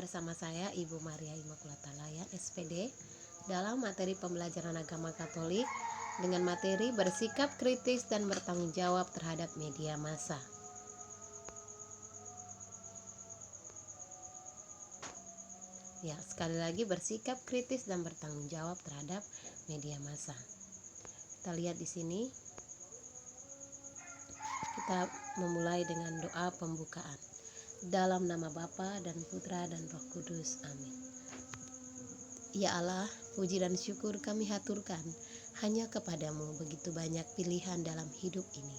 bersama saya Ibu Maria Immaculata Layan SPD dalam materi pembelajaran agama Katolik dengan materi bersikap kritis dan bertanggung jawab terhadap media massa. Ya, sekali lagi bersikap kritis dan bertanggung jawab terhadap media massa. Kita lihat di sini. Kita memulai dengan doa pembukaan. Dalam nama Bapa dan Putra dan Roh Kudus. Amin. Ya Allah, puji dan syukur kami haturkan hanya kepadamu. Begitu banyak pilihan dalam hidup ini.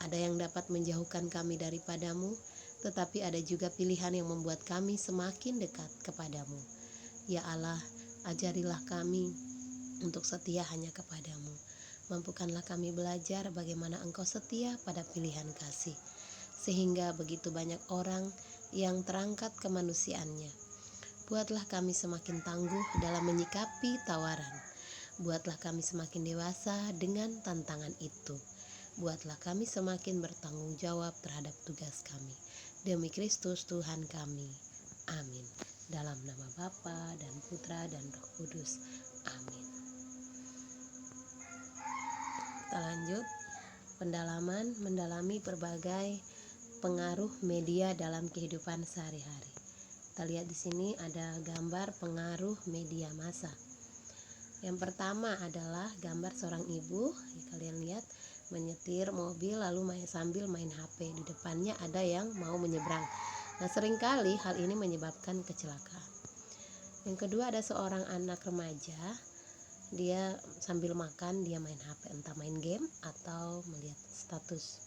Ada yang dapat menjauhkan kami daripadamu, tetapi ada juga pilihan yang membuat kami semakin dekat kepadamu. Ya Allah, ajarilah kami untuk setia hanya kepadamu. Mampukanlah kami belajar bagaimana Engkau setia pada pilihan kasih, sehingga begitu banyak orang yang terangkat kemanusiaannya. Buatlah kami semakin tangguh dalam menyikapi tawaran. Buatlah kami semakin dewasa dengan tantangan itu. Buatlah kami semakin bertanggung jawab terhadap tugas kami. Demi Kristus Tuhan kami. Amin. Dalam nama Bapa dan Putra dan Roh Kudus. Amin. Kita lanjut. Pendalaman mendalami berbagai pengaruh media dalam kehidupan sehari-hari. Kita lihat di sini ada gambar pengaruh media massa. Yang pertama adalah gambar seorang ibu, kalian lihat menyetir mobil lalu sambil main HP. Di depannya ada yang mau menyeberang. Nah, seringkali hal ini menyebabkan kecelakaan. Yang kedua ada seorang anak remaja, dia sambil makan dia main HP, entah main game atau melihat status.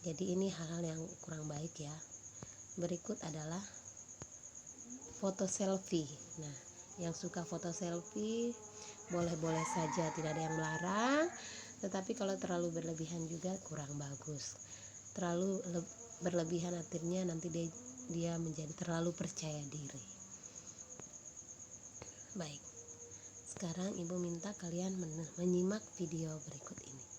Jadi ini hal-hal yang kurang baik ya. Berikut adalah foto selfie. Nah, yang suka foto selfie boleh-boleh saja, tidak ada yang melarang. Tetapi kalau terlalu berlebihan juga kurang bagus. Terlalu berlebihan artinya nanti dia menjadi terlalu percaya diri. Baik. Sekarang Ibu minta kalian menyimak video berikut ini.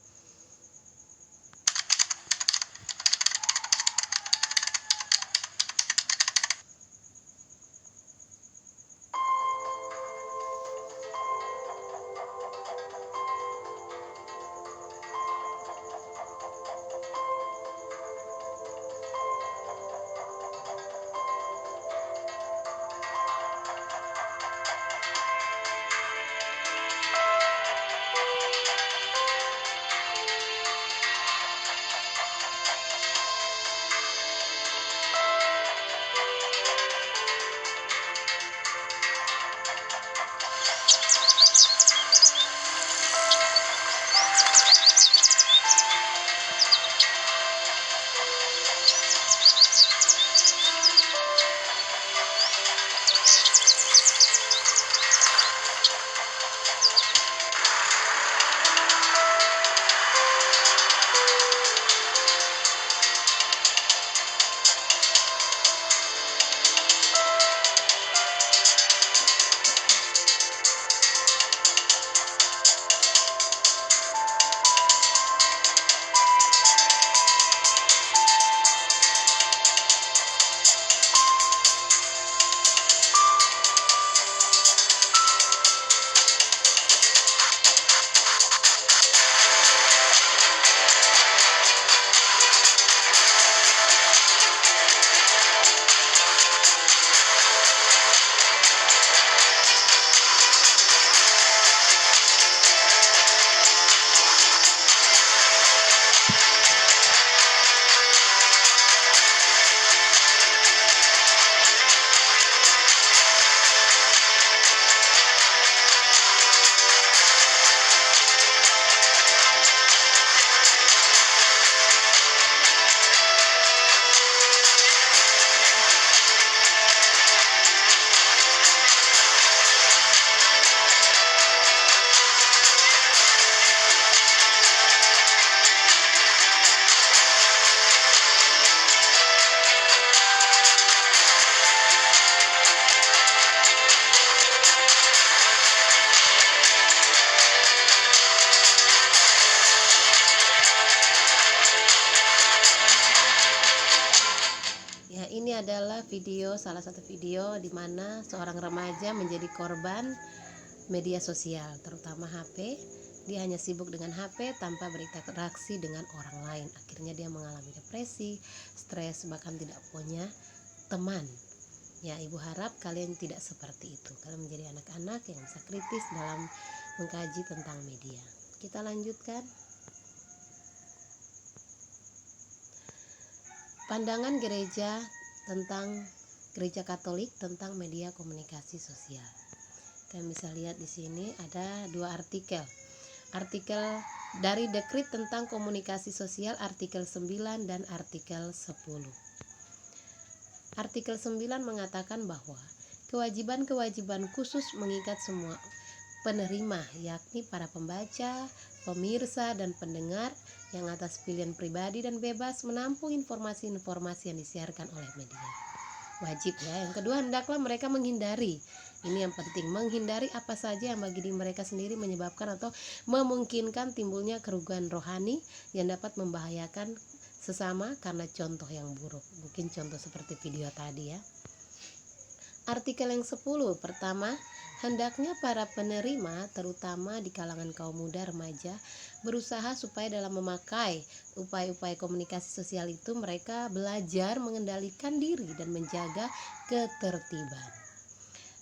salah satu video di mana seorang remaja menjadi korban media sosial, terutama HP. Dia hanya sibuk dengan HP tanpa berinteraksi dengan orang lain. Akhirnya dia mengalami depresi, stres, bahkan tidak punya teman. Ya, ibu harap kalian tidak seperti itu. Kalian menjadi anak-anak yang bisa kritis dalam mengkaji tentang media. Kita lanjutkan. Pandangan gereja Katolik tentang media komunikasi sosial. Kalian bisa lihat di sini ada 2 artikel. Artikel dari Dekrit tentang komunikasi sosial artikel 9 dan artikel 10. Artikel 9 mengatakan bahwa kewajiban-kewajiban khusus mengikat semua penerima, yakni para pembaca, pemirsa, dan pendengar yang atas pilihan pribadi dan bebas menampung informasi-informasi yang disiarkan oleh media. Wajib ya. Yang kedua, hendaklah mereka menghindari, ini yang penting, menghindari apa saja yang bagi diri mereka sendiri menyebabkan atau memungkinkan timbulnya kerugian rohani yang dapat membahayakan sesama karena contoh yang buruk. Mungkin contoh seperti video tadi ya. Artikel yang 10, pertama, hendaknya para penerima, terutama di kalangan kaum muda remaja, berusaha supaya dalam memakai upaya-upaya komunikasi sosial itu mereka belajar mengendalikan diri dan menjaga ketertiban.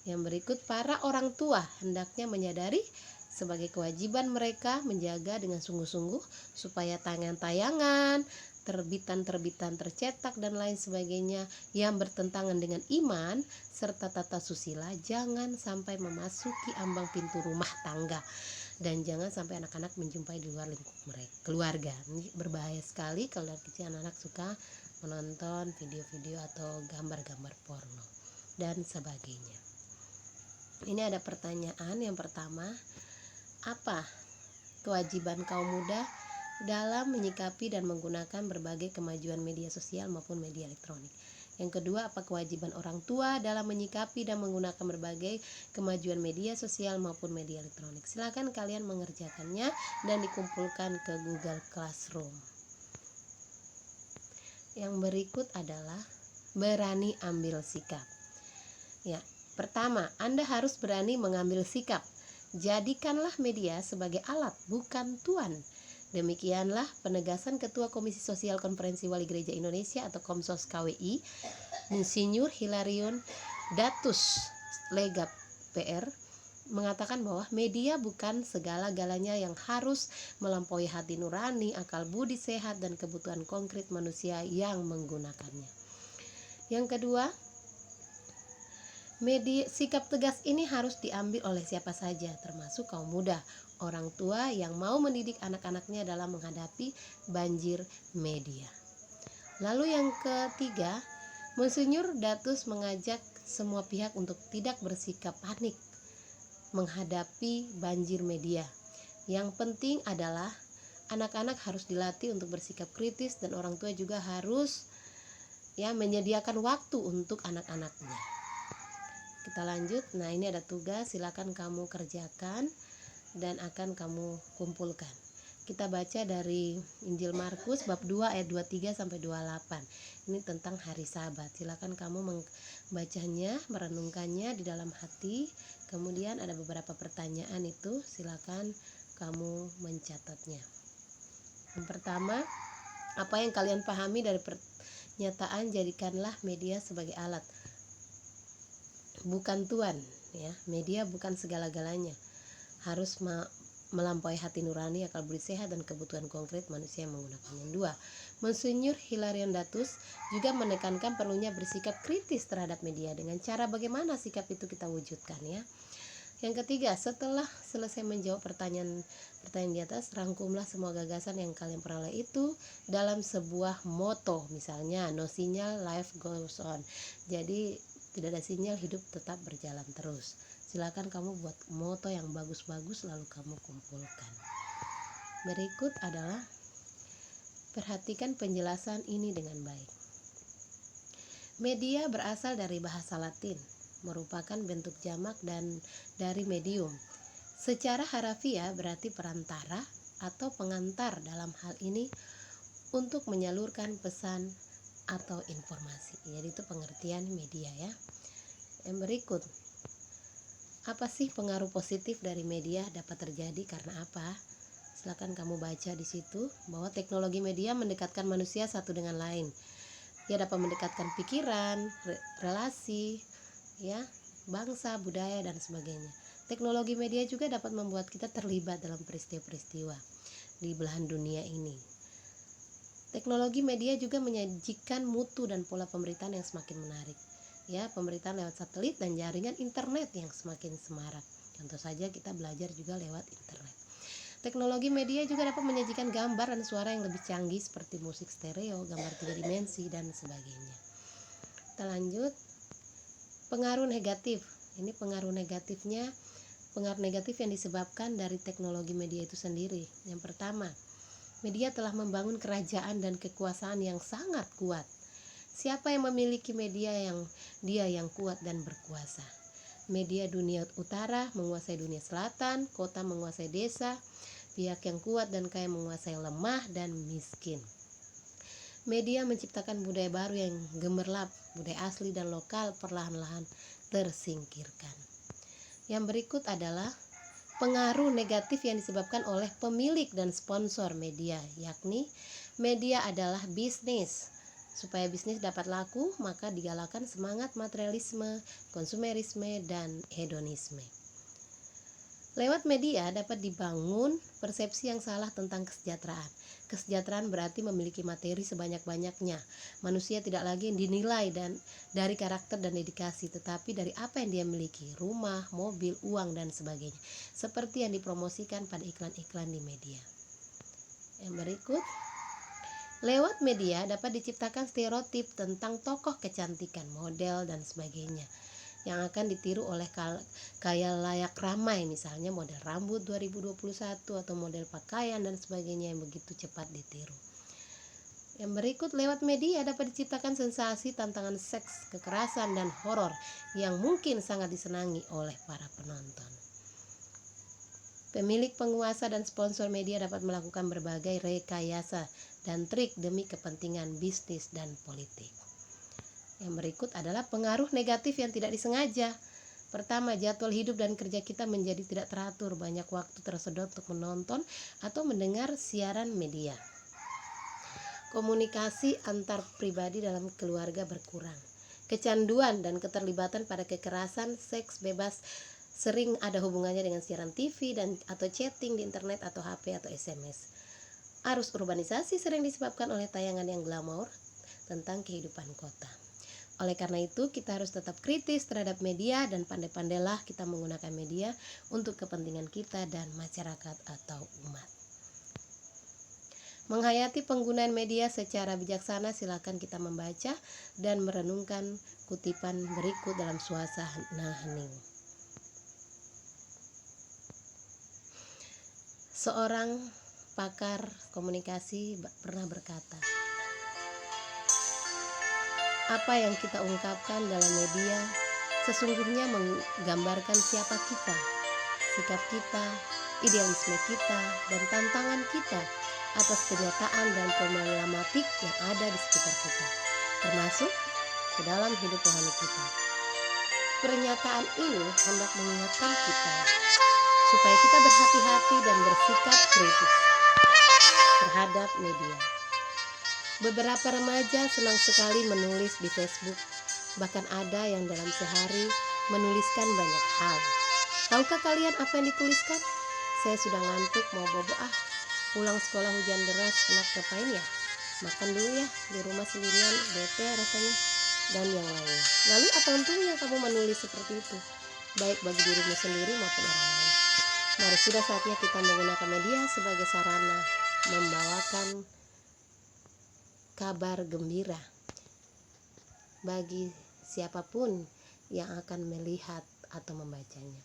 Yang berikut, para orang tua hendaknya menyadari sebagai kewajiban mereka menjaga dengan sungguh-sungguh supaya tayangan-tayangan, terbitan-terbitan tercetak dan lain sebagainya yang bertentangan dengan iman serta tata susila jangan sampai memasuki ambang pintu rumah tangga, dan jangan sampai anak-anak menjumpai di luar lingkup mereka keluarga. Ini berbahaya sekali kalau dari kecil anak-anak suka menonton video-video atau gambar-gambar porno dan sebagainya. Ini ada pertanyaan yang pertama, apa kewajiban kaum muda dalam menyikapi dan menggunakan berbagai kemajuan media sosial maupun media elektronik? Yang kedua, apa kewajiban orang tua dalam menyikapi dan menggunakan berbagai kemajuan media sosial maupun media elektronik? Silakan kalian mengerjakannya dan dikumpulkan ke Google Classroom. Yang berikut adalah berani ambil sikap. Ya, pertama, Anda harus berani mengambil sikap. Jadikanlah media sebagai alat, bukan tuan. Demikianlah penegasan Ketua Komisi Sosial Konferensi Wali Gereja Indonesia atau Komsos KWI, Insinyur Hilarion Datus Legap PR, mengatakan bahwa media bukan segala-galanya yang harus melampaui hati nurani, akal budi sehat, dan kebutuhan konkret manusia yang menggunakannya. Yang kedua, sikap tegas ini harus diambil oleh siapa saja, termasuk kaum muda, orang tua yang mau mendidik anak-anaknya dalam menghadapi banjir media. Lalu yang ketiga, Monsinyur Datus mengajak semua pihak untuk tidak bersikap panik menghadapi banjir media. Yang penting adalah anak-anak harus dilatih untuk bersikap kritis dan orang tua juga harus menyediakan waktu untuk anak-anaknya. Kita lanjut. Nah, ini ada tugas, silakan kamu kerjakan dan akan kamu kumpulkan. Kita baca dari Injil Markus bab 2 ayat 23 sampai 28. Ini tentang hari Sabat. Silakan kamu membacanya, merenungkannya di dalam hati. Kemudian ada beberapa pertanyaan itu, silakan kamu mencatatnya. Yang pertama, apa yang kalian pahami dari pernyataan jadikanlah media sebagai alat, bukan tuan, ya. Media bukan segala-galanya, harus melampaui hati nurani, akal budi sehat, dan kebutuhan konkret manusia yang menggunakannya. 2. Monsinyur Hilarion Datus juga menekankan perlunya bersikap kritis terhadap media. Dengan cara bagaimana sikap itu kita wujudkan, ya. Yang ketiga, setelah selesai menjawab pertanyaan di atas, rangkumlah semua gagasan yang kalian peroleh itu dalam sebuah moto, misalnya no signal, life goes on. Jadi tidak ada sinyal, hidup tetap berjalan terus. Silakan kamu buat moto yang bagus-bagus lalu kamu kumpulkan. Berikut adalah perhatikan penjelasan ini dengan baik. Media berasal dari bahasa Latin, merupakan bentuk jamak dan dari medium. Secara harafiah berarti perantara atau pengantar dalam hal ini untuk menyalurkan pesan atau informasi. Jadi itu pengertian media ya. Yang berikut, apa sih pengaruh positif dari media dapat terjadi karena apa? Silakan kamu baca di situ bahwa teknologi media mendekatkan manusia satu dengan lain. Ia dapat mendekatkan pikiran, relasi, ya, bangsa, budaya dan sebagainya. Teknologi media juga dapat membuat kita terlibat dalam peristiwa-peristiwa di belahan dunia ini. Teknologi media juga menyajikan mutu dan pola pemberitaan yang semakin menarik. Ya, pemberitaan lewat satelit dan jaringan internet yang semakin semarak. Contoh saja kita belajar juga lewat internet. Teknologi media juga dapat menyajikan gambar dan suara yang lebih canggih seperti musik stereo, gambar 3 dimensi dan sebagainya. Kita lanjut. Pengaruh negatif. Ini pengaruh negatif yang disebabkan dari teknologi media itu sendiri. Yang pertama, media telah membangun kerajaan dan kekuasaan yang sangat kuat. Siapa yang memiliki media yang kuat dan berkuasa? Media dunia utara menguasai dunia selatan, kota menguasai desa, pihak yang kuat dan kaya menguasai lemah dan miskin. Media menciptakan budaya baru yang gemerlap, budaya asli dan lokal perlahan-lahan tersingkirkan. Yang berikut adalah pengaruh negatif yang disebabkan oleh pemilik dan sponsor media, yakni media adalah bisnis. Supaya bisnis dapat laku, maka digalakan semangat materialisme, konsumerisme, dan hedonisme. Lewat media dapat dibangun persepsi yang salah tentang kesejahteraan. Kesejahteraan berarti memiliki materi sebanyak-banyaknya. Manusia tidak lagi dinilai dari karakter dan dedikasi, tetapi dari apa yang dia miliki, rumah, mobil, uang, dan sebagainya. Seperti yang dipromosikan pada iklan-iklan di media. Yang berikut, lewat media dapat diciptakan stereotip tentang tokoh kecantikan, model, dan sebagainya yang akan ditiru oleh khalayak ramai, misalnya model rambut 2021 atau model pakaian dan sebagainya yang begitu cepat ditiru. Yang berikut, lewat media dapat diciptakan sensasi, tantangan seks, kekerasan, dan horor yang mungkin sangat disenangi oleh para penonton. Pemilik, penguasa, dan sponsor media dapat melakukan berbagai rekayasa dan trik demi kepentingan bisnis dan politik. Yang berikut adalah pengaruh negatif yang tidak disengaja. Pertama, jadwal hidup dan kerja kita menjadi tidak teratur, banyak waktu tersedot untuk menonton atau mendengar siaran media. Komunikasi antar pribadi dalam keluarga berkurang. Kecanduan dan keterlibatan pada kekerasan, seks bebas sering ada hubungannya dengan siaran TV atau chatting di internet atau HP atau SMS. Arus urbanisasi sering disebabkan oleh tayangan yang glamor tentang kehidupan kota. Oleh karena itu, kita harus tetap kritis terhadap media dan pandai-pandailah kita menggunakan media untuk kepentingan kita dan masyarakat atau umat. Menghayati penggunaan media secara bijaksana, silakan kita membaca dan merenungkan kutipan berikut dalam suasana hening. Seorang pakar komunikasi pernah berkata, apa yang kita ungkapkan dalam media sesungguhnya menggambarkan siapa kita, sikap kita, idealisme kita, dan tantangan kita atas kenyataan dan problematik yang ada di sekitar kita, termasuk ke dalam hidup rohani kita. Pernyataan ini hendak mengingatkan kita supaya kita berhati-hati dan bersikap kritis terhadap media. Beberapa remaja senang sekali menulis di Facebook, bahkan ada yang dalam sehari menuliskan banyak hal. Tahukah kalian apa yang dituliskan? Saya sudah ngantuk, mau bobo pulang sekolah hujan deras, anak ngapain ya? Makan dulu ya, di rumah sendirian, bete rasanya, dan yang lain. Lalu apa untungnya kamu menulis seperti itu, baik bagi dirimu sendiri maupun orang lain? Mari sudah saatnya kita menggunakan media sebagai sarana membawakan kabar gembira bagi siapapun yang akan melihat atau membacanya.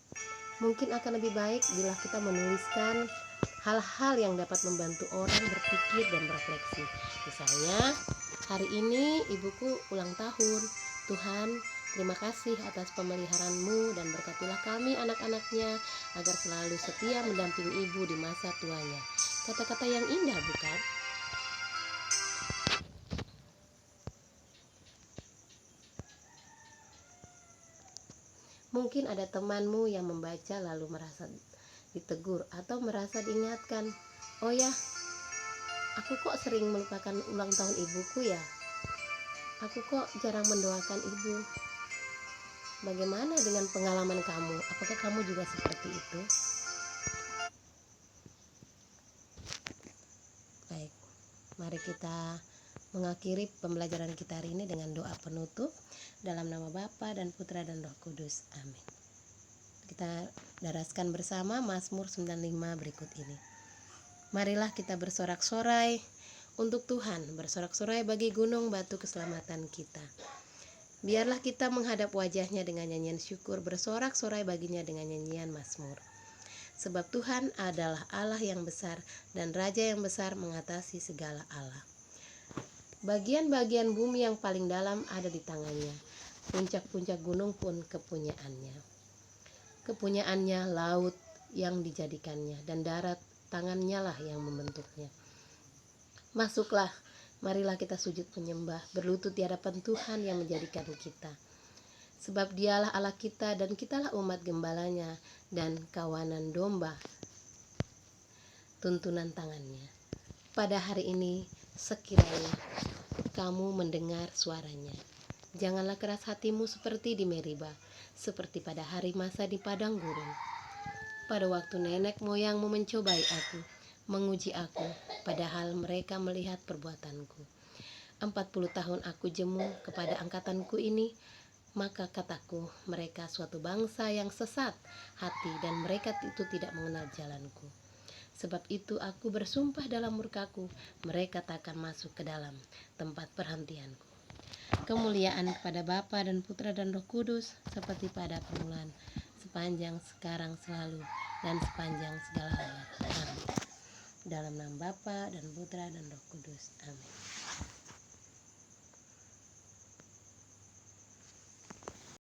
Mungkin akan lebih baik bila kita menuliskan hal-hal yang dapat membantu orang berpikir dan berefleksi. Misalnya, hari ini ibuku ulang tahun. Tuhan, terima kasih atas pemeliharaan-Mu dan berkatilah kami anak-anaknya agar selalu setia mendampingi ibu di masa tuanya. Kata-kata yang indah, bukan? Mungkin ada temanmu yang membaca lalu merasa ditegur atau merasa diingatkan, "Oh ya, aku kok sering melupakan ulang tahun ibuku ya? Aku kok jarang mendoakan ibu." Bagaimana dengan pengalaman kamu? Apakah kamu juga seperti itu? Baik, mari kita mengakhiri pembelajaran kita hari ini dengan doa penutup dalam nama Bapa dan Putra dan Roh Kudus. Amin. Kita daraskan bersama Mazmur 95 berikut ini. Marilah kita bersorak-sorai untuk Tuhan, bersorak-sorai bagi gunung batu keselamatan kita. Biarlah kita menghadap wajahnya dengan nyanyian syukur, bersorak-sorai baginya dengan nyanyian mazmur. Sebab Tuhan adalah Allah yang besar dan Raja yang besar mengatasi segala Allah. Bagian-bagian bumi yang paling dalam ada di tangannya. Puncak-puncak gunung pun kepunyaannya. Kepunyaannya laut yang dijadikannya, dan darat tangannya lah yang membentuknya. Masuklah, marilah kita sujud menyembah, berlutut di hadapan Tuhan yang menjadikan kita. Sebab dialah Allah kita dan kitalah umat gembalanya dan kawanan domba tuntunan tangannya. Pada hari ini sekiranya kamu mendengar suaranya, janganlah keras hatimu seperti di Meriba, seperti pada hari masa di padang gurun. Pada waktu nenek moyangmu mencobai aku, menguji aku, padahal mereka melihat perbuatanku. 40 tahun aku jemu kepada angkatanku ini, maka kataku, mereka suatu bangsa yang sesat hati dan mereka itu tidak mengenal jalanku. Sebab itu aku bersumpah dalam murkaku, mereka tak akan masuk ke dalam tempat perhentianku. Kemuliaan kepada Bapa dan Putra dan Roh Kudus, seperti pada permulaan, sepanjang sekarang selalu, dan sepanjang segala abad. Amin. Dalam nama Bapa dan Putra dan Roh Kudus. Amin.